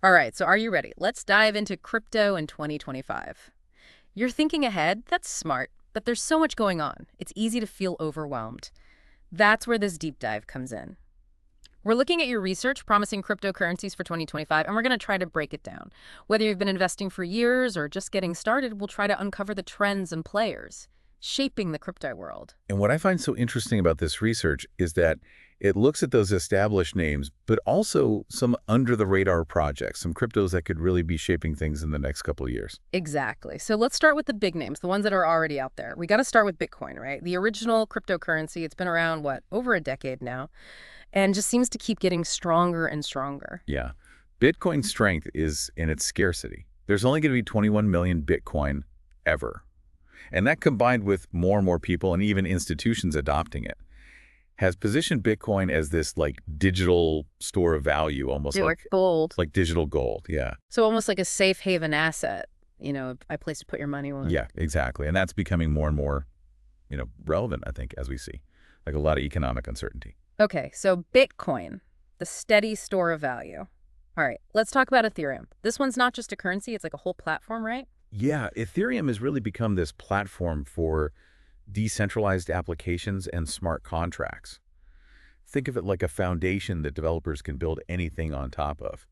All right, so are you ready? Let's dive into crypto in 2025. You're thinking ahead. That's smart, but there's so much going on. It's easy to feel overwhelmed. That's where this deep dive comes in. We're looking at your research promising cryptocurrencies for 2025, and we're going to try to break it down. Whether you've been investing for years or just getting started, we'll try to uncover the trends and players shaping the crypto world. And what I find so interesting about this research is that it looks at those established names, but also some under-the-radar projects, some cryptos that could really be shaping things in the next couple of years. Exactly. So let's start with the big names, the ones that are already out there. We got to start with Bitcoin, right? The original cryptocurrency. It's been around, what, over a decade now, and just seems to keep getting stronger and stronger. Yeah. Bitcoin's strength is in its scarcity. There's only going to be 21 million Bitcoin ever. And that, combined with more and more people and even institutions adopting it, has positioned Bitcoin as this like digital store of value, almost Like gold. like digital gold. Yeah. So almost like a safe haven asset, a place to put your money on. Yeah, exactly. And that's becoming more and more, relevant, I think, as we see, like a lot of economic uncertainty. Okay, so Bitcoin, the steady store of value. All right, let's talk about Ethereum. This one's not just a currency, it's like a whole platform, right? Yeah, Ethereum has really become this platform for decentralized applications and smart contracts. Think of it like a foundation that developers can build anything on top of.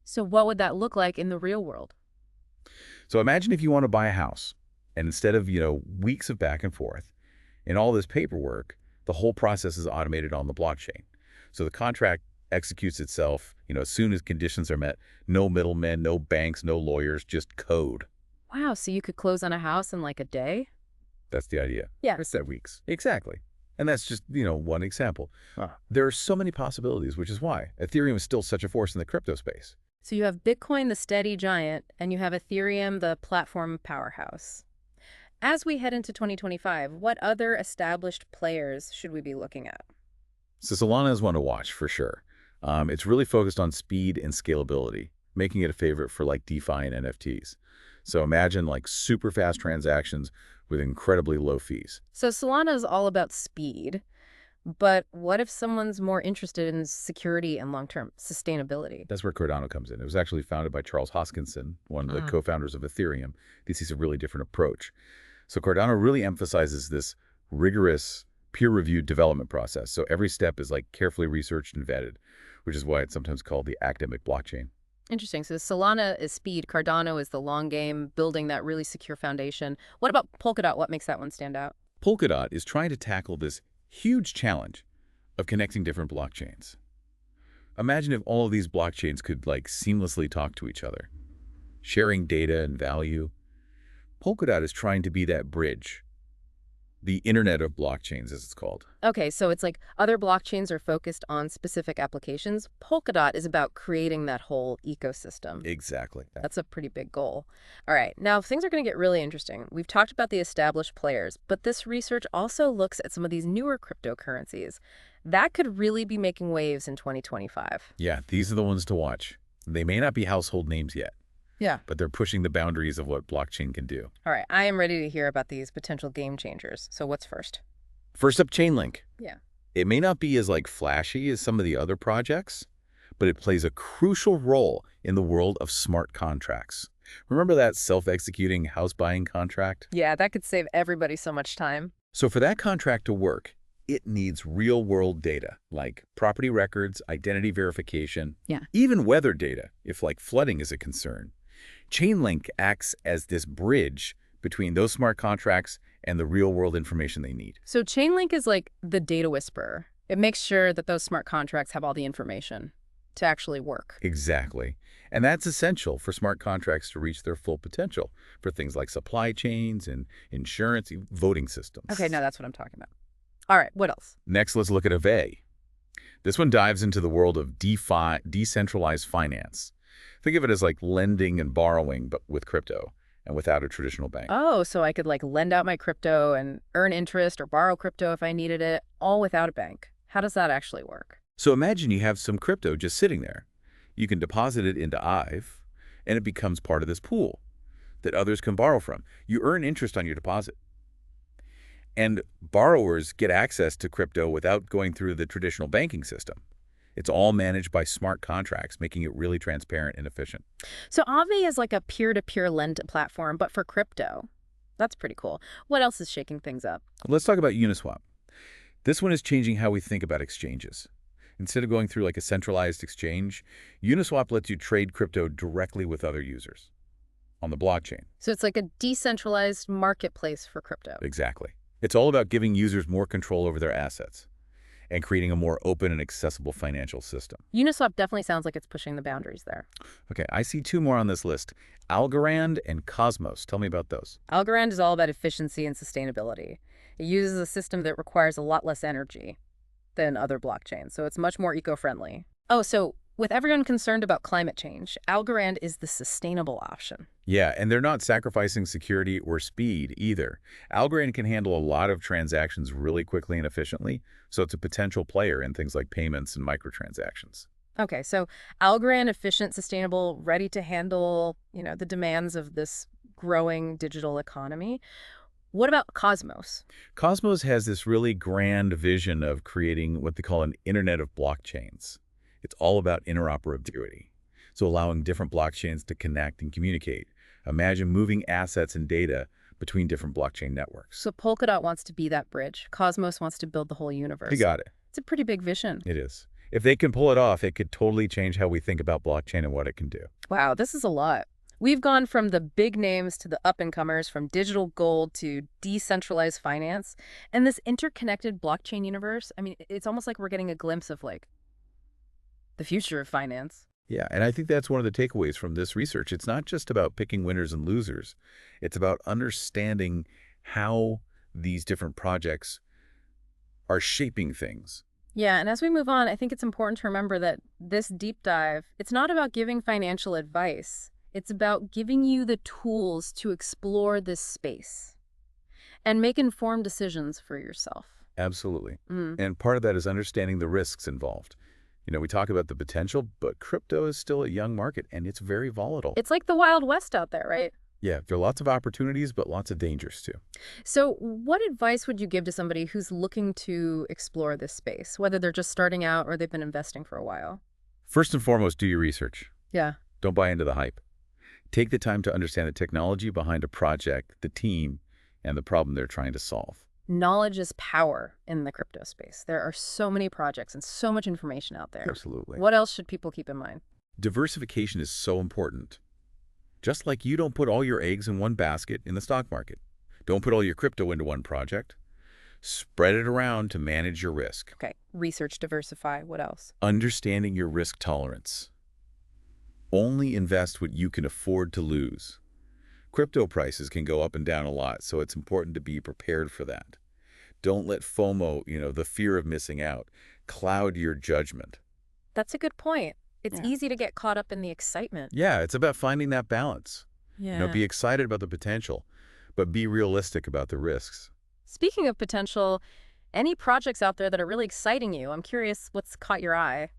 So what would that look like in the real world? So imagine if you want to buy a house, and instead of, weeks of back and forth and all this paperwork, the whole process is automated on the blockchain. So the contract executes itself, as soon as conditions are met. No middlemen, no banks, no lawyers, just code. Wow, so you could close on a house in like a day? That's the idea. Yeah. I said weeks. Exactly. And that's just, one example. There are so many possibilities, which is why Ethereum is still such a force in the crypto space. So you have Bitcoin, the steady giant, and you have Ethereum, the platform powerhouse. As we head into 2025, what other established players should we be looking at? So Solana is one to watch for sure. It's really focused on speed and scalability, making it a favorite for like DeFi and NFTs. So imagine like super fast transactions with incredibly low fees. So Solana is all about speed, but what if someone's more interested in security and long-term sustainability? That's where Cardano comes in. It was actually founded by Charles Hoskinson, one of the co-founders of Ethereum. This is a really different approach. So Cardano really emphasizes this rigorous, peer-reviewed development process. So every step is like carefully researched and vetted, which is why it's sometimes called the academic blockchain. Interesting. So Solana is speed, Cardano is the long game, building that really secure foundation. What about Polkadot? What makes that one stand out? Polkadot is trying to tackle this huge challenge of connecting different blockchains. Imagine if all of these blockchains could like seamlessly talk to each other, sharing data and value. Polkadot is trying to be that bridge, the Internet of Blockchains, as it's called. Okay, so it's like other blockchains are focused on specific applications. Polkadot is about creating that whole ecosystem. Exactly. That's a pretty big goal. All right, now things are going to get really interesting. We've talked about the established players, but this research also looks at some of these newer cryptocurrencies. That could really be making waves in 2025. Yeah, these are the ones to watch. They may not be household names yet. Yeah. But they're pushing the boundaries of what blockchain can do. All right, I am ready to hear about these potential game changers. So what's first? First up, Chainlink. Yeah. It may not be as like flashy as some of the other projects, but it plays a crucial role in the world of smart contracts. Remember that self-executing house buying contract? Yeah, that could save everybody so much time. So for that contract to work, it needs real-world data, like property records, identity verification, even weather data, if like flooding is a concern. Chainlink acts as this bridge between those smart contracts and the real-world information they need. So Chainlink is like the data whisperer. It makes sure that those smart contracts have all the information to actually work. Exactly. And that's essential for smart contracts to reach their full potential for things like supply chains and insurance, voting systems. Okay, now that's what I'm talking about. All right, what else? Next, let's look at Aave. This one dives into the world of DeFi, decentralized finance. Think of it as like lending and borrowing, but with crypto and without a traditional bank. Oh, so I could like lend out my crypto and earn interest or borrow crypto if I needed it, all without a bank. How does that actually work? So imagine you have some crypto just sitting there. You can deposit it into Aave, and it becomes part of this pool that others can borrow from. You earn interest on your deposit. And borrowers get access to crypto without going through the traditional banking system. It's all managed by smart contracts, making it really transparent and efficient. So Aave is like a peer-to-peer lend platform, but for crypto. That's pretty cool. What else is shaking things up? Let's talk about Uniswap. This one is changing how we think about exchanges. Instead of going through like a centralized exchange, Uniswap lets you trade crypto directly with other users on the blockchain. So it's like a decentralized marketplace for crypto. Exactly. It's all about giving users more control over their assets and creating a more open and accessible financial system. Uniswap definitely sounds like it's pushing the boundaries there. Okay, I see two more on this list, Algorand and Cosmos. Tell me about those. Algorand is all about efficiency and sustainability. It uses a system that requires a lot less energy than other blockchains, so it's much more eco-friendly. Oh, so with everyone concerned about climate change, Algorand is the sustainable option. Yeah, and they're not sacrificing security or speed either. Algorand can handle a lot of transactions really quickly and efficiently, so it's a potential player in things like payments and microtransactions. Okay, so Algorand, efficient, sustainable, ready to handle, the demands of this growing digital economy. What about Cosmos? Cosmos has this really grand vision of creating what they call an internet of blockchains. It's all about interoperability, so allowing different blockchains to connect and communicate. Imagine moving assets and data between different blockchain networks. So Polkadot wants to be that bridge. Cosmos wants to build the whole universe. You got it. It's a pretty big vision. It is. If they can pull it off, it could totally change how we think about blockchain and what it can do. Wow, this is a lot. We've gone from the big names to the up-and-comers, from digital gold to decentralized finance. And this interconnected blockchain universe, I mean, it's almost like we're getting a glimpse of, the future of finance. Yeah, and I think that's one of the takeaways from this research. It's not just about picking winners and losers. It's about understanding how these different projects are shaping things. Yeah, and as we move on, I think it's important to remember that this deep dive, it's not about giving financial advice. It's about giving you the tools to explore this space and make informed decisions for yourself. Absolutely. Mm. And part of that is understanding the risks involved. We talk about the potential, but crypto is still a young market, and it's very volatile. It's like the Wild West out there, right? Yeah, there are lots of opportunities, but lots of dangers too. So what advice would you give to somebody who's looking to explore this space, whether they're just starting out or they've been investing for a while? First and foremost, do your research. Yeah. Don't buy into the hype. Take the time to understand the technology behind a project, the team, and the problem they're trying to solve. Knowledge is power in the crypto space. There are so many projects and so much information out there. Absolutely. What else should people keep in mind? Diversification is so important. Just like you don't put all your eggs in one basket in the stock market. Don't put all your crypto into one project. Spread it around to manage your risk. Okay, research, diversify. What else? Understanding your risk tolerance. Only invest what you can afford to lose. Crypto prices can go up and down a lot, so it's important to be prepared for that. Don't let FOMO, the fear of missing out, cloud your judgment. That's a good point. It's easy to get caught up in the excitement. Yeah, it's about finding that balance. Yeah. Be excited about the potential, but be realistic about the risks. Speaking of potential, any projects out there that are really exciting you? I'm curious what's caught your eye.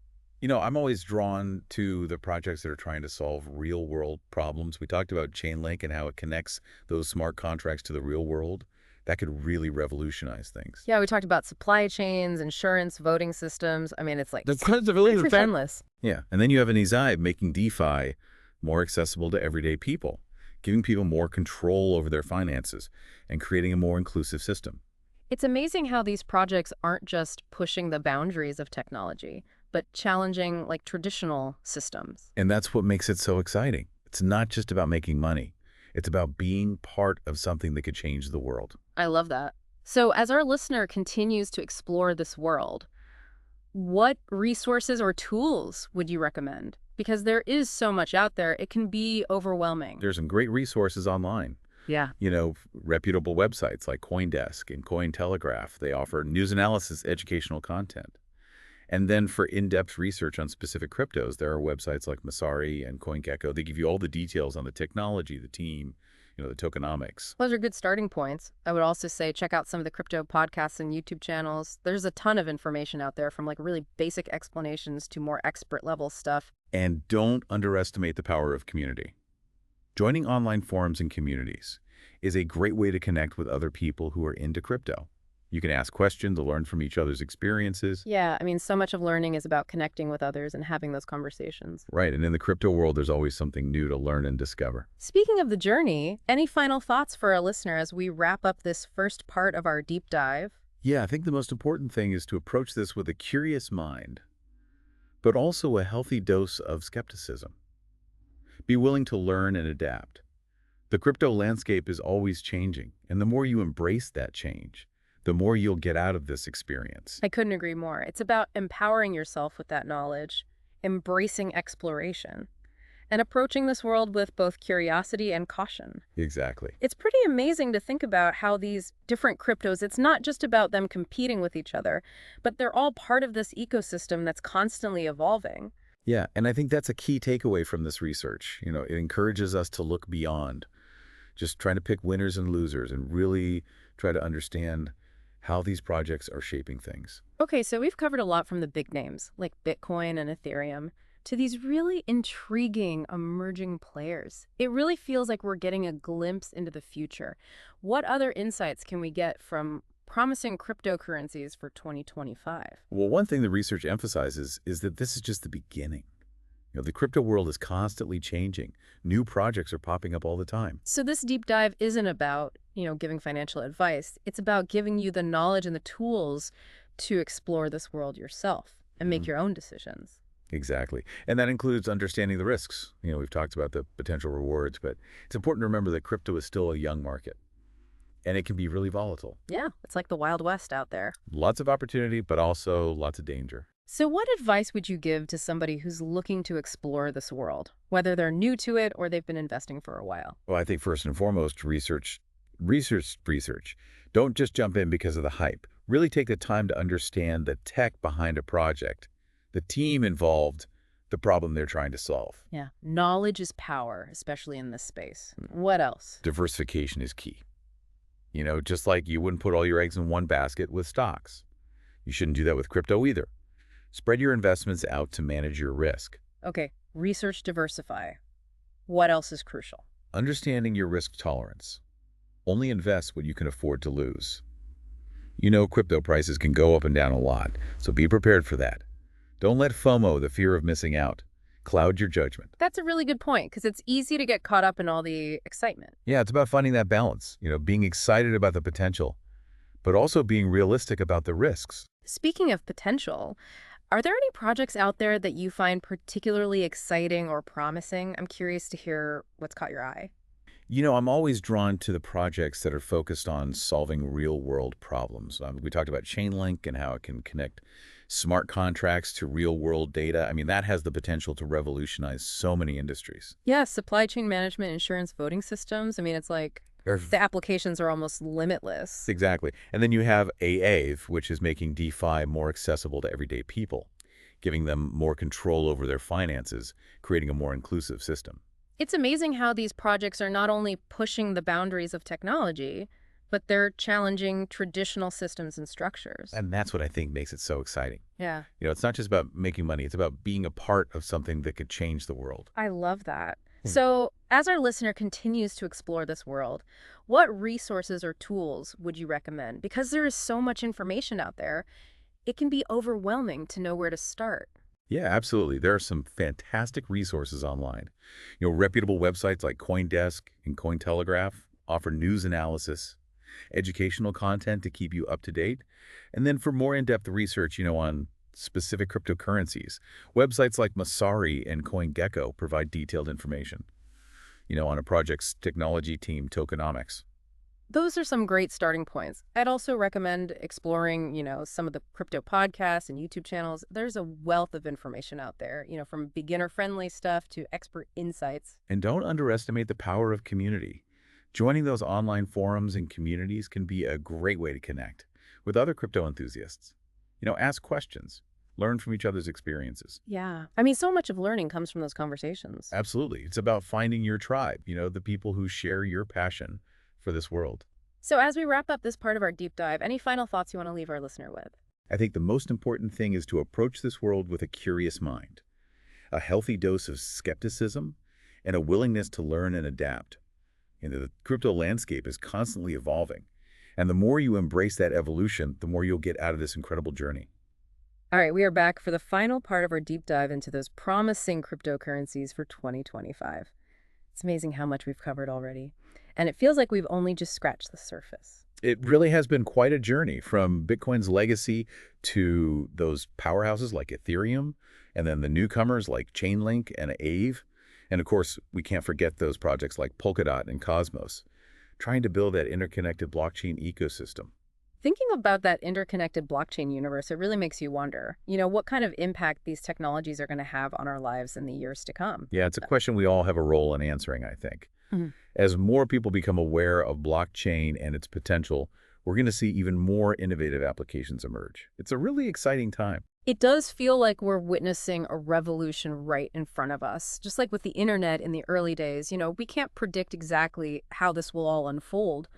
I'm always drawn to the projects that are trying to solve real-world problems. We talked about Chainlink and how it connects those smart contracts to the real world. That could really revolutionize things. Yeah, we talked about supply chains, insurance, voting systems. I mean, it's like it's endless. Yeah, and then you have an Izai making DeFi more accessible to everyday people, giving people more control over their finances and creating a more inclusive system. It's amazing how these projects aren't just pushing the boundaries of technology, but challenging traditional systems. And that's what makes it so exciting. It's not just about making money. It's about being part of something that could change the world. I love that. So as our listener continues to explore this world, what resources or tools would you recommend? Because there is so much out there, it can be overwhelming. There's some great resources online. Yeah. Reputable websites like CoinDesk and Cointelegraph. They offer news analysis, educational content. And then for in-depth research on specific cryptos, there are websites like Masari and CoinGecko. They give you all the details on the technology, the team, the tokenomics. Those are good starting points. I would also say check out some of the crypto podcasts and YouTube channels. There's a ton of information out there, from really basic explanations to more expert level stuff. And don't underestimate the power of community. Joining online forums and communities is a great way to connect with other people who are into crypto. You can ask questions to learn from each other's experiences. Yeah, I mean, so much of learning is about connecting with others and having those conversations. Right, and in the crypto world, there's always something new to learn and discover. Speaking of the journey, any final thoughts for our listener as we wrap up this first part of our deep dive? Yeah, I think the most important thing is to approach this with a curious mind, but also a healthy dose of skepticism. Be willing to learn and adapt. The crypto landscape is always changing, and the more you embrace that change, the more you'll get out of this experience. I couldn't agree more. It's about empowering yourself with that knowledge, embracing exploration, and approaching this world with both curiosity and caution. Exactly. It's pretty amazing to think about how these different cryptos, it's not just about them competing with each other, but they're all part of this ecosystem that's constantly evolving. Yeah, and I think that's a key takeaway from this research. It encourages us to look beyond just trying to pick winners and losers and really try to understand how these projects are shaping things. Okay, so we've covered a lot from the big names like Bitcoin and Ethereum to these really intriguing emerging players. It really feels like we're getting a glimpse into the future. What other insights can we get from promising cryptocurrencies for 2025? Well, one thing the research emphasizes is that this is just the beginning. The crypto world is constantly changing. New projects are popping up all the time. So this deep dive isn't about, giving financial advice. It's about giving you the knowledge and the tools to explore this world yourself and make your own decisions. Exactly. And that includes understanding the risks. We've talked about the potential rewards, but it's important to remember that crypto is still a young market, and it can be really volatile. Yeah, it's like the Wild West out there. Lots of opportunity, but also lots of danger. So what advice would you give to somebody who's looking to explore this world, whether they're new to it or they've been investing for a while? Well, I think first and foremost, research. Don't just jump in because of the hype. Really take the time to understand the tech behind a project, the team involved, the problem they're trying to solve. Yeah, knowledge is power, especially in this space. What else? Diversification is key. Just like you wouldn't put all your eggs in one basket with stocks. You shouldn't do that with crypto either. Spread your investments out to manage your risk. Okay, research, diversify. What else is crucial? Understanding your risk tolerance. Only invest what you can afford to lose. Crypto prices can go up and down a lot, so be prepared for that. Don't let FOMO, the fear of missing out, cloud your judgment. That's a really good point, because it's easy to get caught up in all the excitement. Yeah, it's about finding that balance, being excited about the potential, but also being realistic about the risks. Speaking of potential, are there any projects out there that you find particularly exciting or promising? I'm curious to hear what's caught your eye. I'm always drawn to the projects that are focused on solving real-world problems. We talked about Chainlink and how it can connect smart contracts to real-world data. I mean, that has the potential to revolutionize so many industries. Yeah, supply chain management, insurance, voting systems. I mean, it's like the applications are almost limitless. Exactly. And then you have AAVE, which is making DeFi more accessible to everyday people, giving them more control over their finances, creating a more inclusive system. It's amazing how these projects are not only pushing the boundaries of technology, but they're challenging traditional systems and structures. And that's what I think makes it so exciting. Yeah. It's not just about making money. It's about being a part of something that could change the world. I love that. So as our listener continues to explore this world, what resources or tools would you recommend? Because there is so much information out there, it can be overwhelming to know where to start. Yeah, absolutely. There are some fantastic resources online. Reputable websites like CoinDesk and Cointelegraph offer news analysis, educational content to keep you up to date. And then for more in-depth research, on specific cryptocurrencies, websites like Masari and CoinGecko provide detailed information, on a project's technology team, tokenomics. Those are some great starting points. I'd also recommend exploring, some of the crypto podcasts and YouTube channels. There's a wealth of information out there, from beginner-friendly stuff to expert insights. And don't underestimate the power of community. Joining those online forums and communities can be a great way to connect with other crypto enthusiasts. Ask questions, learn from each other's experiences. Yeah. I mean, so much of learning comes from those conversations. Absolutely. It's about finding your tribe, the people who share your passion for this world. So as we wrap up this part of our deep dive, any final thoughts you want to leave our listener with? I think the most important thing is to approach this world with a curious mind, a healthy dose of skepticism, and a willingness to learn and adapt. The crypto landscape is constantly evolving, And the more you embrace that evolution, the more you'll get out of this incredible journey. All right, we are back for the final part of our deep dive into those promising cryptocurrencies for 2025. It's amazing how much we've covered already. And it feels like we've only just scratched the surface. It really has been quite a journey from Bitcoin's legacy to those powerhouses like Ethereum, and then the newcomers like Chainlink and Aave. And of course, we can't forget those projects like Polkadot and Cosmos, trying to build that interconnected blockchain ecosystem. Thinking about that interconnected blockchain universe, it really makes you wonder, what kind of impact these technologies are going to have on our lives in the years to come. Yeah, it's a question we all have a role in answering, I think. Mhm. As more people become aware of blockchain and its potential, we're going to see even more innovative applications emerge. It's a really exciting time. It does feel like we're witnessing a revolution right in front of us. Just like with the internet in the early days, we can't predict exactly how this will all unfold,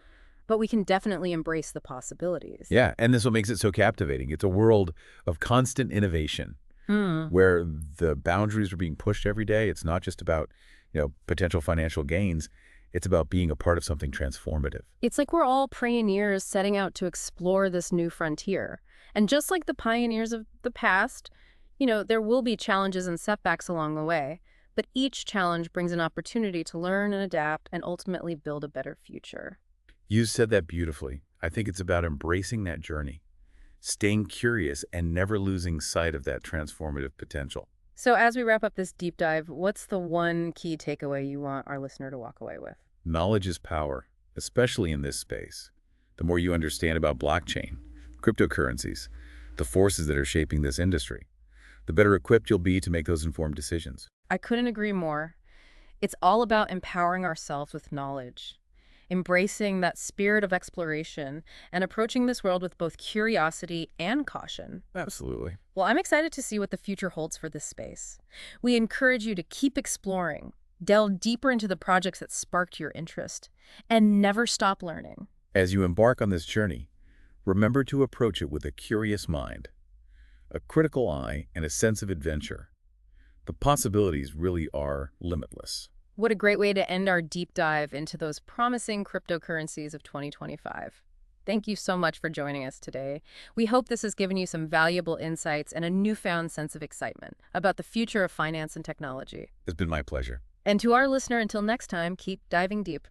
but we can definitely embrace the possibilities. Yeah, and this is what makes it so captivating. It's a world of constant innovation Hmm. where the boundaries are being pushed every day. It's not just about, potential financial gains. It's about being a part of something transformative. It's like we're all pioneers setting out to explore this new frontier. And just like the pioneers of the past, there will be challenges and setbacks along the way, but each challenge brings an opportunity to learn and adapt and ultimately build a better future. You said that beautifully. I think it's about embracing that journey, staying curious, and never losing sight of that transformative potential. So as we wrap up this deep dive, what's the one key takeaway you want our listener to walk away with? Knowledge is power, especially in this space. The more you understand about blockchain, cryptocurrencies, the forces that are shaping this industry, the better equipped you'll be to make those informed decisions. I couldn't agree more. It's all about empowering ourselves with knowledge, embracing that spirit of exploration, and approaching this world with both curiosity and caution. Absolutely. Well, I'm excited to see what the future holds for this space. We encourage you to keep exploring, delve deeper into the projects that sparked your interest, and never stop learning. As you embark on this journey, remember to approach it with a curious mind, a critical eye, and a sense of adventure. The possibilities really are limitless. What a great way to end our deep dive into those promising cryptocurrencies of 2025. Thank you so much for joining us today. We hope this has given you some valuable insights and a newfound sense of excitement about the future of finance and technology. It's been my pleasure. And to our listener, until next time, keep diving deep.